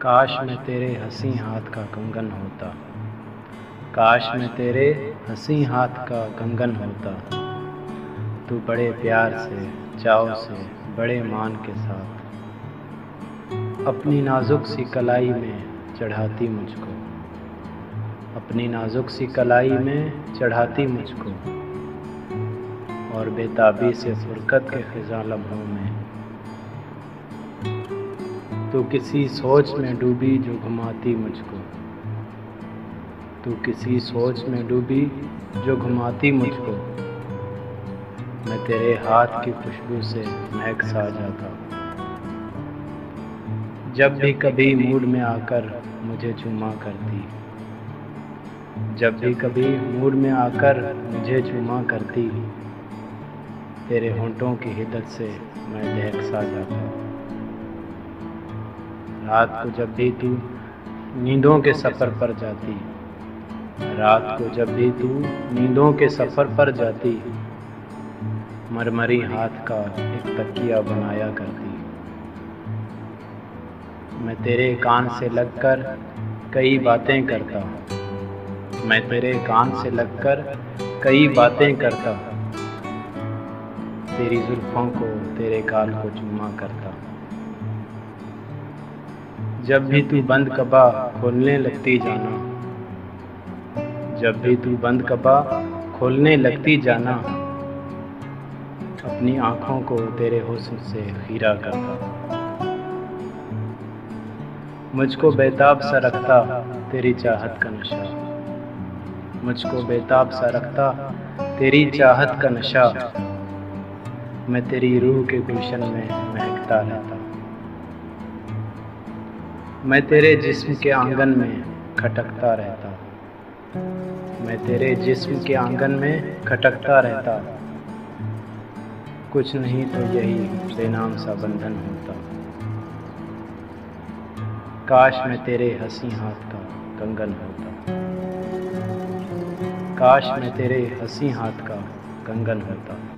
काश मैं तेरे हंसी हाथ का कंगन होता। काश मैं तेरे हंसी हाथ का कंगन होता। तू बड़े प्यार से, चाव से, बड़े मान के साथ अपनी नाजुक सी कलाई में चढ़ाती मुझको। अपनी नाजुक सी कलाई में चढ़ाती मुझको और बेताबी से फुरकत के ख़िज़ां लम्हों में तू किसी सोच में डूबी जो घुमाती मुझको। तू किसी सोच में डूबी जो घुमाती मुझको। मैं तेरे हाथ की खुशबू से महक सा जाता। जब भी कभी मूड में आकर मुझे चूमा करती। जब भी कभी मूड में आकर मुझे चूमा करती। तेरे होंठों की हिदत से मैं दहक सा जाता। रात को जब भी तू नींदों के सफ़र पर जाती। रात को जब भी तू नींदों के सफ़र पर जाती। मरमरी हाथ का एक तकिया बनाया करती। मैं तेरे कान से लगकर कई बातें करता। मैं तेरे कान से लगकर कई बातें करता। तेरी जुल्फ़ों को, तेरे गाल को चूमा करता। जब भी तू बंद कबा खोलने लगती जाना। जब भी तू बंद कबा खोलने लगती जाना। अपनी आँखों को तेरे हुस्न से खीरा करता। मुझको बेताब सा रखता तेरी चाहत का नशा। मुझको बेताब सा रखता तेरी चाहत का नशा। मैं तेरी रूह के गुलशन में महकता रहता। मैं तेरे जिस्म के आंगन में खटकता रहता। मैं तेरे जिस्म के आंगन में खटकता रहता। कुछ नहीं तो यही बेनाम सा बंधन होता। काश मैं तेरे हंसी हाथ का कंगन होता। काश मैं तेरे हंसी हाथ का कंगन होता।